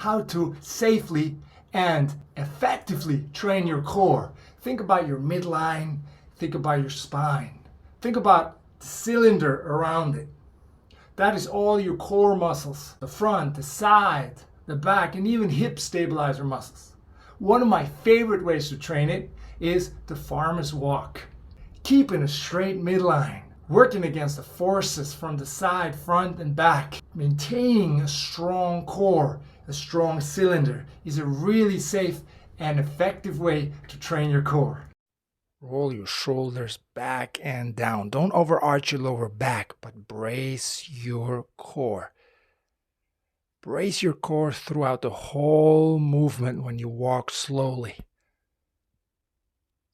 how to safely and effectively train your core. Think about your midline, think about your spine, think about the cylinder around it. That is all your core muscles, the front, the side, the back, and even hip stabilizer muscles. One of my favorite ways to train it is the farmer's walk. Keeping a straight midline, working against the forces from the side, front, and back. Maintaining a strong core, a strong cylinder is a really safe and effective way to train your core. Roll your shoulders back and down. Don't overarch your lower back, but brace your core. Brace your core throughout the whole movement when you walk slowly.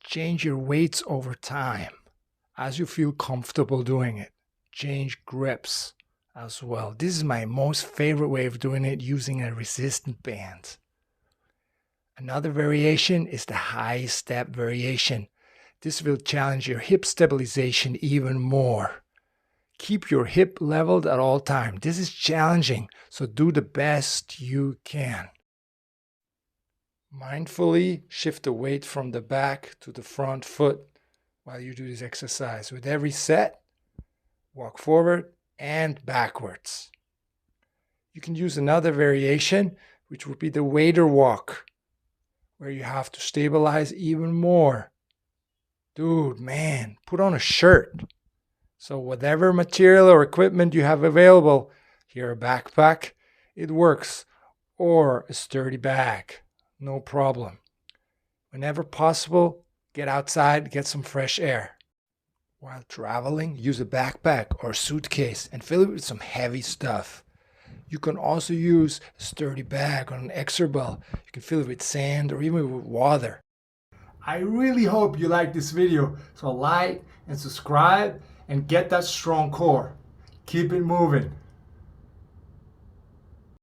Change your weights over time as you feel comfortable doing it. Change grips as well. This is my most favorite way of doing it, using a resistant band. Another variation is the high step variation. This will challenge your hip stabilization even more. Keep your hip leveled at all times. This is challenging, so do the best you can. Mindfully shift the weight from the back to the front foot while you do this exercise. With every set, walk forward and backwards. You can use another variation, which would be the wader walk, where you have to stabilize even more. Dude, man, put on a shirt. So whatever material or equipment you have available, here a backpack, it works, or a sturdy bag, no problem. Whenever possible, get outside, get some fresh air. While traveling, use a backpack or suitcase and fill it with some heavy stuff. You can also use a sturdy bag or an exercel. You can fill it with sand or even with water. I really hope you like this video, so like and subscribe and get that strong core. Keep it moving.